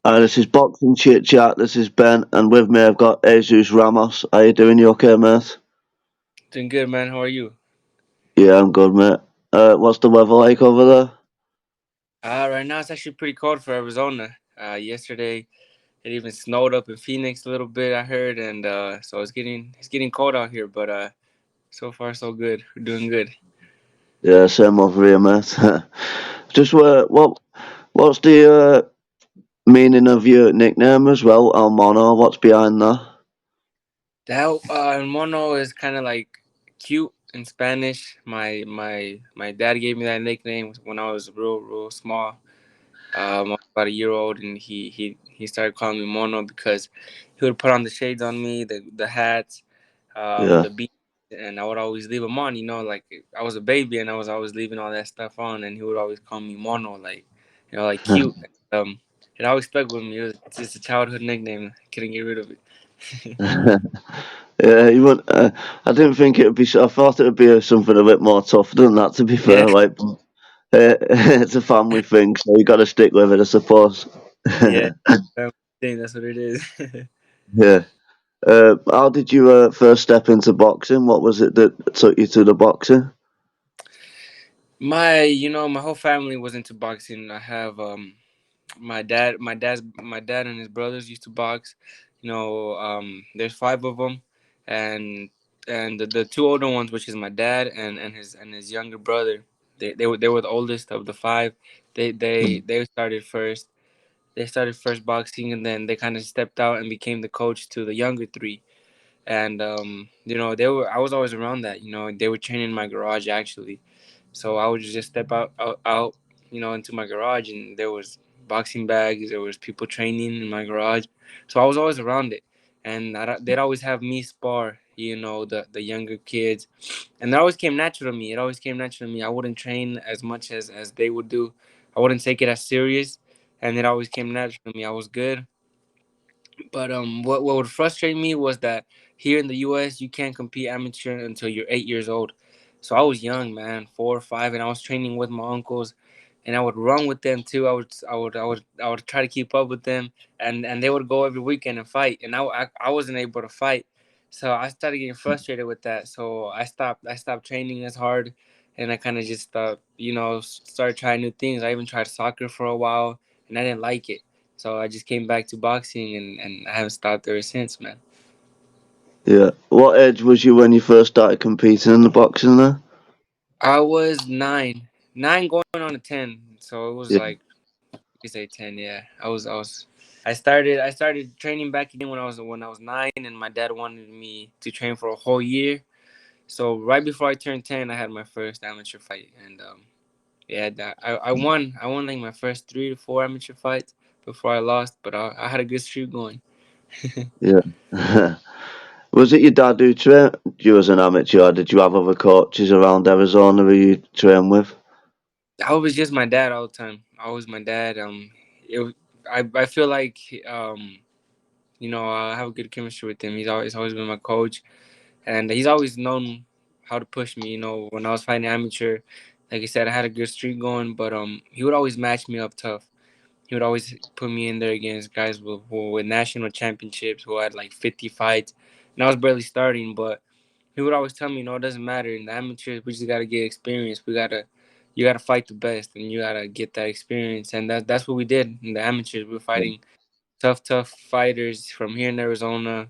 This is Boxing Chit Chat. This is Ben, and with me I've got Jesus Ramos. How you doing? You okay, mate? Doing good, man. How are you? Yeah, I'm good, mate. What's the weather like over there? Right now it's actually pretty cold for Arizona. Yesterday it even snowed up in Phoenix a little bit, I heard, and so it's getting cold out here. But so far so good. We're doing good. Yeah, same over here, mate. Just what's the meaning of your nickname as well, Almono? What's behind that? That mono is kind of like cute in Spanish. My dad gave me that nickname when I was real small. I was about a year old, and he started calling me Mono because he would put on the shades on me, the hats, Yeah, the beat, and I would always leave them on. Like I was a baby, and I was always leaving all that stuff on, and he would always call me Mono, like cute. It always stuck with me. It was just a childhood nickname. I couldn't get rid of it. yeah. You would, I didn't think it would be. I thought it would be something a bit more tough than that. To be Yeah, fair, like, but, it's a family thing, so you got to stick with it, I suppose. yeah. I think that's what it is. Yeah. How did you first step into boxing? What was it that took you to the boxing? My whole family was into boxing. I have my dad and his brothers used to box. There's five of them, and the two older ones, which is my dad and his younger brother, they were the oldest of the five. They started first. They started first boxing, and then they kind of stepped out and became the coach to the younger three. And they were I was always around that. They were training in my garage actually, so I would just step out, into my garage, and there was boxing bags, there was people training in my garage, so I was always around it, and they'd always have me spar, the younger kids, and that always came natural to me. It always came natural to me. I wouldn't train as much as they would do. I wouldn't take it as serious, and it always came natural to me. I was good, but what would frustrate me was that here in the U.S. you can't compete amateur until you're 8 years old. So I was young, man, 4 or 5, and I was training with my uncles, and I would run with them too. I would try to keep up with them, and they would go every weekend and fight, and I wasn't able to fight, so I started getting frustrated with that. So I stopped training as hard, and I kind of just started trying new things. I even tried soccer for a while, and I didn't like it. So I just came back to boxing, and I haven't stopped ever since, man. Yeah. What age was you when you first started competing in the boxing there? I was nine going on to 10. So it was Yeah. like you could say 10. Yeah, I started training back again when I was 9, and my dad wanted me to train for a whole year. So right before I turned 10, I had my first amateur fight, and yeah, I won like my first 3 to 4 amateur fights before I lost, but I had a good streak going. Yeah. Was it your dad who trained you as an amateur, or did you have other coaches around Arizona who you train with? I was just my dad all the time. Always my dad. I feel like I have a good chemistry with him. He's always been my coach, and he's always known how to push me. When I was fighting amateur, like I said, I had a good streak going, but he would always match me up tough. He would always put me in there against guys with national championships who had like 50 fights, and I was barely starting, but he would always tell me, it doesn't matter. In the amateurs, we just gotta get experience. You gotta fight the best, and you gotta get that experience, and that's what we did in the amateurs. We were fighting tough fighters from here in Arizona,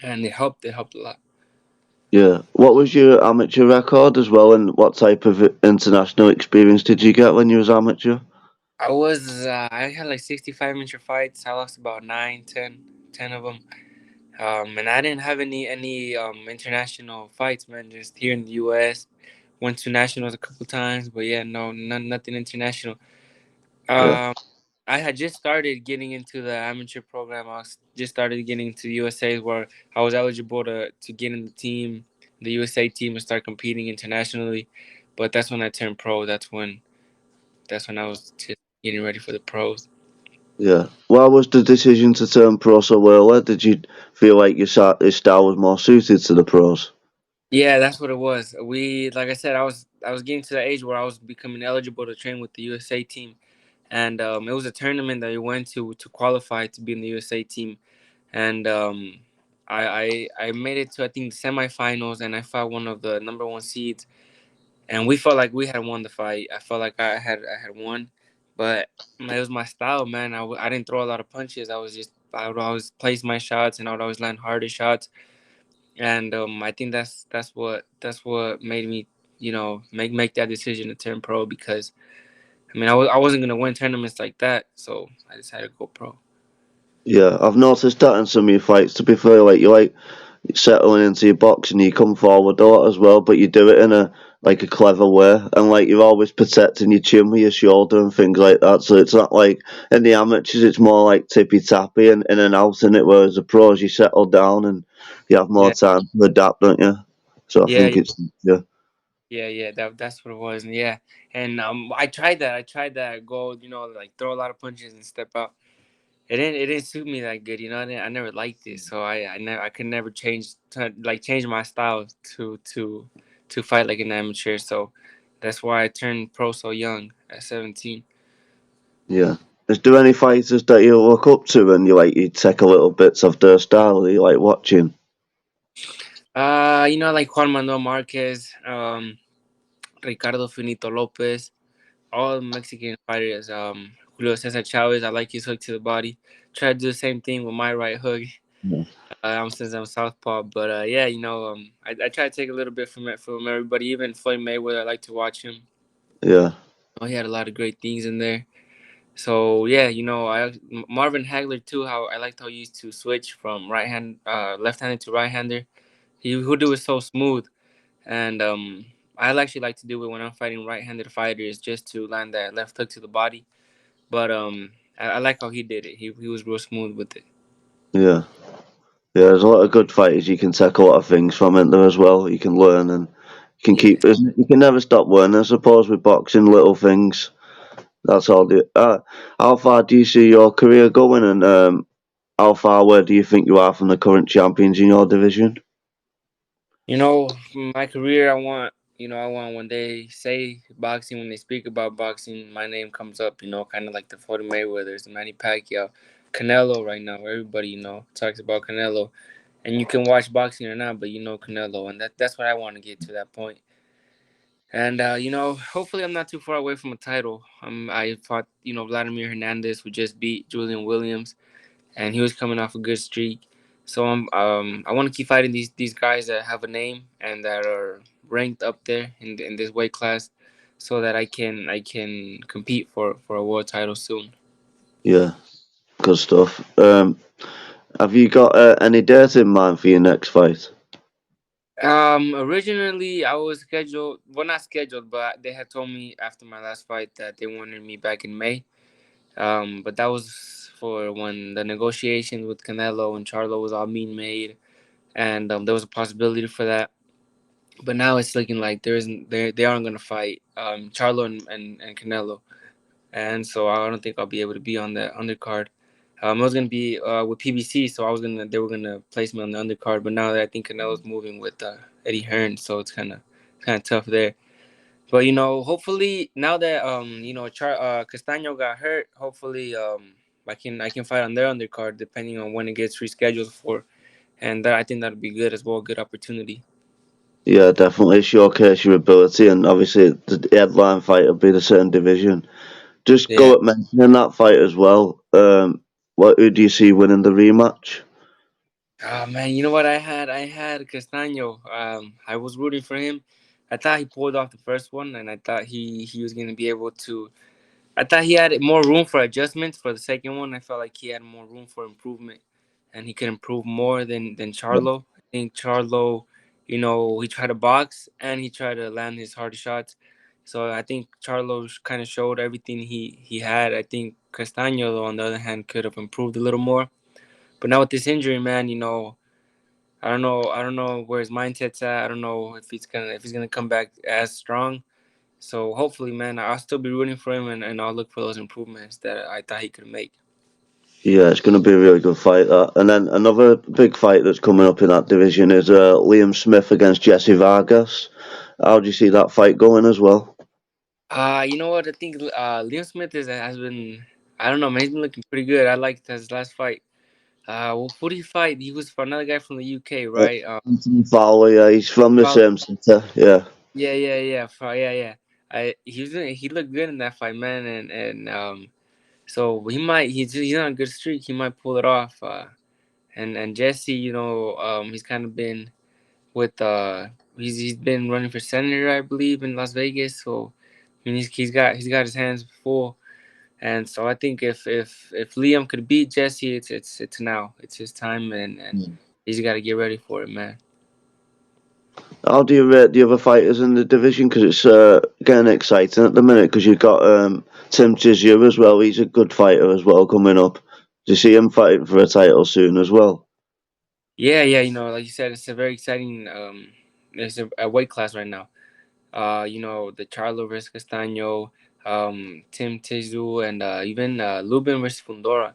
and it helped. It helped a lot. Yeah. What was your amateur record as well, and what type of international experience did you get when you was amateur? I had like 65 amateur fights. I lost about 10 of them. And I didn't have any international fights, man. Just here in the U.S. Went to nationals a couple times, but yeah, no, nothing international. Yeah. Um, I had just started getting into the amateur program. I was just started getting into the USA, where I was eligible to get in the USA team, and start competing internationally. But that's when I turned pro. That's when I was just getting ready for the pros. Yeah. Why was the decision to turn pro so early? Did you feel like your style was more suited to the pros? Yeah, that's what it was. Like I said, I was getting to the age where I was becoming eligible to train with the USA team. and it was a tournament that we went to qualify to be in the USA team, and I made it to I think the semifinals, and I fought one of the number one seeds, and we felt like we had won the fight. I felt like I had won, but it was my style, man. I didn't throw a lot of punches. I would always place my shots, and I would always land harder shots, and I think that's what made me make that decision to turn pro because I mean I wasn't gonna win tournaments like that, so I decided to go pro. Yeah, I've noticed that in some of your fights. To be fair, like you like settling into your boxing, you come forward a lot as well, but you do it in a clever way, and like you're always protecting your chin with your shoulder and things like that. So it's not like in the amateurs, it's more like tippy tappy and in and out in it. Whereas the pros, you settle down and you have more Yeah, time to adapt, don't you? So I yeah, think yeah, it's yeah, yeah. That's what it was, and yeah, and I tried that. I tried that. Go, like throw a lot of punches and step out. It didn't suit me that good, I never liked it, so I could never change my style to fight like an amateur. So that's why I turned pro so young at 17. yeah. Is there any fighters that you look up to and you take a little bits of their style that you like watching? Like Juan Manuel Marquez, Ricardo Finito Lopez, all Mexican fighters. Julio Cesar Chavez, I like his hook to the body. Try to do the same thing with my right hook. Yeah, Since I'm Southpaw, but yeah, I try to take a little bit from everybody. Even Floyd Mayweather, I like to watch him. yeah, Oh, he had a lot of great things in there. So yeah, Marvin Hagler too. How I liked how he used to switch from left-handed to right-hander. He would do it so smooth, and I actually like to do it when I'm fighting right-handed fighters, just to land that left hook to the body. But I like how he did it. He was real smooth with it. yeah. Yeah, there's a lot of good fighters you can take a lot of things from in there as well. You can learn and you can Yeah. keep. You can never stop learning. I suppose with boxing, little things. That's all. How far do you see your career going, and how far where do you think you are from the current champions in your division? My career, I want when they say boxing, when they speak about boxing, my name comes up, kind of like the Floyd Mayweathers, the Manny Pacquiao, Canelo right now. Everybody, talks about Canelo. And you can watch boxing or not, but you know Canelo. And that's what I want to get to that point. And, hopefully I'm not too far away from a title. I fought, Vladimir Hernandez, who just beat Julian Williams, and he was coming off a good streak. So I want to keep fighting these guys that have a name and that are ranked up there in this weight class, so that I can compete for a world title soon. Yeah, good stuff. Have you got any date in mind for your next fight? Originally I was scheduled, well, not scheduled, but they had told me after my last fight that they wanted me back in May. But that was for when the negotiations with Canelo and Charlo was all being made, and there was a possibility for that. But now it's looking like there isn't they aren't gonna fight Charlo and Canelo, and so I don't think I'll be able to be on that undercard. I was gonna be with PBC, so they were gonna place me on the undercard, but now that I think Canelo's moving with Eddie Hearn, so it's kind of tough there. But hopefully now that Castano got hurt, hopefully I can fight on their undercard depending on when it gets rescheduled for, and I think that'd be good as well, good opportunity. Yeah, definitely showcase your ability, and obviously the headline fight will be the same division. Just Yeah. go at mentioning that fight as well. Who do you see winning the rematch? Oh man, you know what I had Castano. I was rooting for him. I thought he pulled off the first one, and I thought he was gonna be able to. I thought he had more room for adjustments for the second one. I felt like he had more room for improvement, and he could improve more than Charlo. I think Charlo, he tried to box and he tried to land his hard shots. So I think Charlo kind of showed everything he had. I think Castano, though, on the other hand, could have improved a little more. But now with this injury, man, I don't know. I don't know where his mindset's at. I don't know if he's gonna come back as strong. So hopefully, man, I'll still be rooting for him, and I'll look for those improvements that I thought he could make. Yeah, it's going to be a really good fight, that. And then another big fight that's coming up in that division is Liam Smith against Jesse Vargas. How do you see that fight going as well? You know what? I think Liam Smith has been. I don't know, man. He's been looking pretty good. I liked his last fight. Well, who did he fight? He was for another guy from the UK, Uh, right? Anthony Fowler, yeah, he's from the Fowler. same centre, yeah. Yeah, yeah, yeah, yeah, yeah. He looked good in that fight, man, and so he's on a good streak. He might pull it off. And Jesse, he's kind of been with he's been running for senator, I believe, in Las Vegas. So I mean, he's got his hands full. And so I think if Liam could beat Jesse, it's now. It's his time, and he's got to get ready for it, man. How do you rate the other fighters in the division? Because it's getting exciting at the minute. Because you've got Tim Tszyu as well. He's a good fighter as well coming up. Do you see him fighting for a title soon as well? Yeah, yeah. Like you said, it's a very exciting. There's a weight class right now. The Charlo versus Castano, Tim Tszyu, and even Lubin versus Fundora.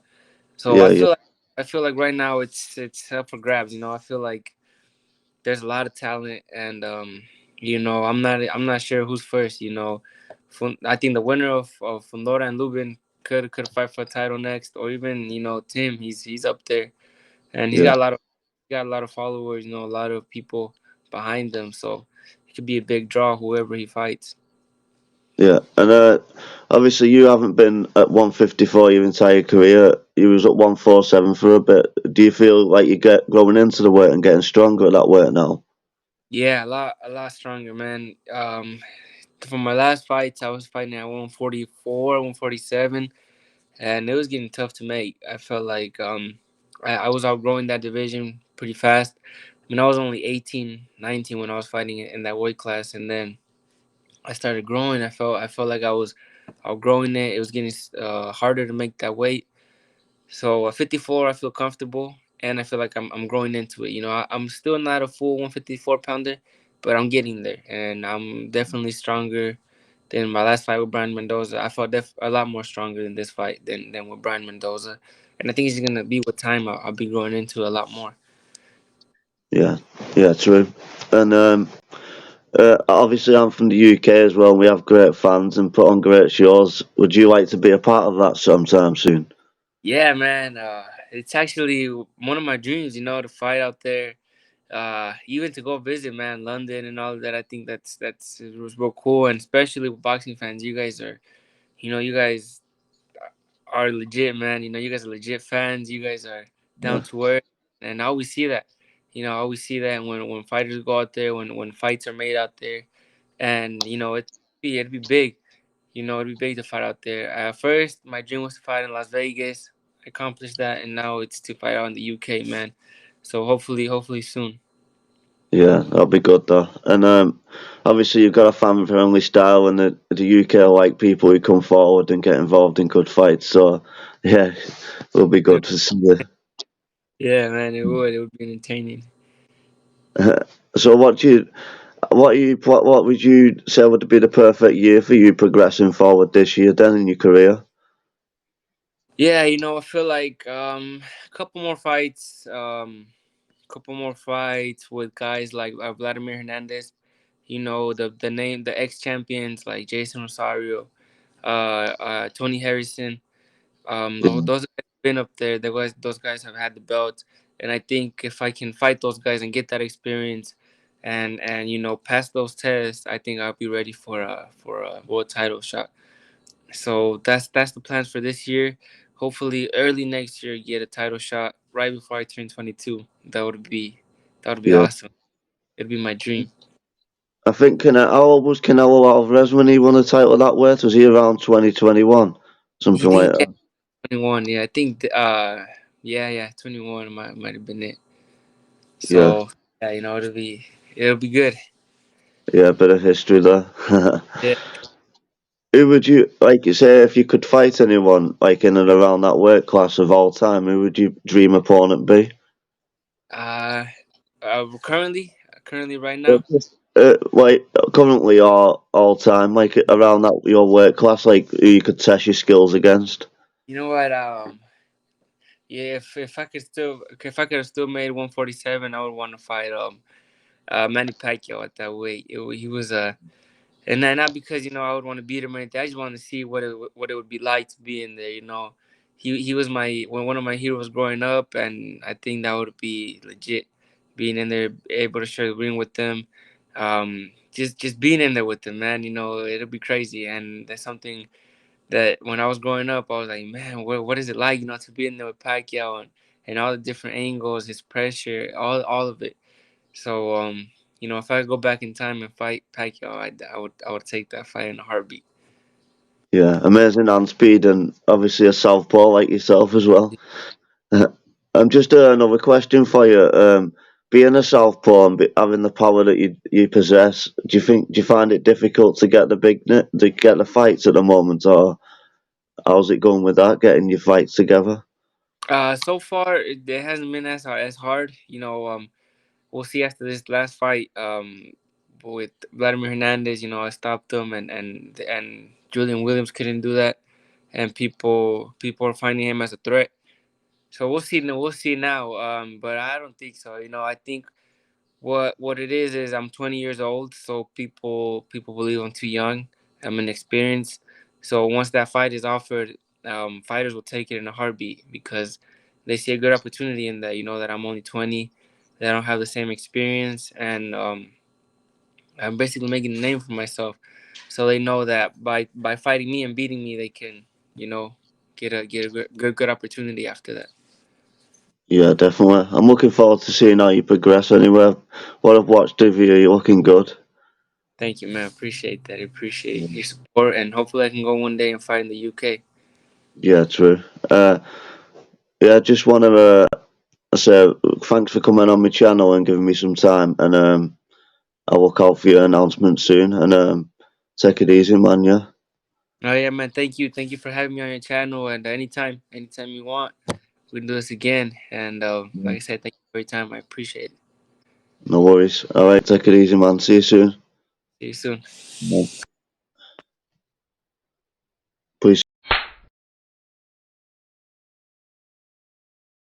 So Yeah, yeah, I feel like right now it's up for grabs. I feel like there's a lot of talent, and I'm not sure who's first. I think the winner of Fundora and Lubin could fight for a title next, or even Tim. He's up there, and yeah, he got a lot of followers. A lot of people behind them, so it could be a big draw whoever he fights. yeah. And obviously you haven't been at 154 your entire career. You was at 147 for a bit. Do you feel like you get growing into the weight and getting stronger at that weight now? Yeah, a lot stronger, man. For my last fights, I was fighting at 144, 147, and it was getting tough to make. I felt like I was outgrowing that division pretty fast. I mean, I was only 18, 19 when I was fighting in that weight class, and then I started growing. I felt like I was outgrowing it. It was getting harder to make that weight. So at 54, I feel comfortable, and I feel like I'm growing into it. I'm still not a full 154 pounder, but I'm getting there, and I'm definitely stronger than my last fight with Brian Mendoza. I felt a lot more stronger in this fight than with Brian Mendoza, and I think it's gonna be with time. I'll be growing into a lot more. Yeah, yeah, true. And obviously, I'm from the UK as well. And we have great fans and put on great shows. Would you like to be a part of that sometime soon? Yeah, man. It's actually one of my dreams, to fight out there. Even to go visit, man, London and all of that. I think that's it was real cool, and especially with boxing fans, you guys are legit, man. You guys are legit fans. You guys are Yeah, down to earth, and I always see that. I always see that when fighters go out there, when fights are made out there, and it'd be big. It'd be big to fight out there. First, my dream was to fight in Las Vegas. I accomplished that, and now it's to fight out in the UK, man. So hopefully soon. yeah, that'll be good though. And obviously, you've got a family-friendly style, and the UK like people who come forward and get involved in good fights. So, yeah, it'll be good to see you. Yeah, man, it would. It would be entertaining. So, what would you say would be the perfect year for you progressing forward this year then in your career? Yeah, I feel like a couple more fights with guys like Vladimir Hernandez. The ex champions like Jason Rosario, Tony Harrison. Yeah, Those guys have been up there. Those guys have had the belt, and I think if I can fight those guys and get that experience, and pass those tests, I think I'll be ready for a world title shot. So that's the plans for this year. Hopefully, early next year, get a title shot right before I turn 22. That would be yeah. awesome. It'd be my dream. I think how old was Canelo Alvarez when he won the title that weight? Was he around 2021? Something like Yeah, that. 21. Yeah, I think. Yeah, 21 might have been it. Yeah, So yeah, it'll be good. yeah, a bit of history there. Yeah. Who would you like you say if you could fight anyone like in and around that weight class of all time? Who would your dream opponent be? Uh, currently right now. Like currently or all time, like around that your weight class, like who you could test your skills against. You know what? Yeah, if I could have still made 147, I would want to fight Manny Pacquiao at that weight. He was and not because I would want to beat him or anything. I just wanted to see what it would be like to be in there. He was one of my heroes growing up, and I think that would be legit. Being in there, able to share the ring with them, just being in there with them, man. It'll be crazy, and that's something that when I was growing up, I was like, man, what is it like, to be in there with Pacquiao and all the different angles, his pressure, all of it. So, if I could go back in time and fight Pacquiao, I would take that fight in a heartbeat. Yeah, amazing hand speed and obviously a southpaw like yourself as well. Just another question for you. Being a southpaw and having the power that you possess, do you find it difficult to get to get the fights at the moment, or how's it going with that, getting your fights together? So far it hasn't been as hard. We'll see after this last fight. With Vladimir Hernandez, I stopped him, and Julian Williams couldn't do that, and people are finding him as a threat. So we'll see. We'll see now. But I don't think so. I think what it is I'm 20 years old, so people believe I'm too young. I'm inexperienced. So once that fight is offered, fighters will take it in a heartbeat because they see a good opportunity in that. That I'm only 20, that I don't have the same experience, and I'm basically making a name for myself. So they know that by fighting me and beating me, they can you know get a good opportunity after that. Yeah, definitely. I'm looking forward to seeing how you progress anyway. What I've watched of you, you're looking good. Thank you, man. Appreciate that. I appreciate your support, and hopefully I can go one day and fight in the UK. Yeah, true. Yeah, I just want to say thanks for coming on my channel and giving me some time, and I'll look out for your announcement soon, and take it easy, man, yeah? Oh yeah, man. Thank you for having me on your channel. And anytime you want, we can do this again. And like I said, thank you for your time. I appreciate it. No worries. Alright, take it easy, man. See you soon. See you soon.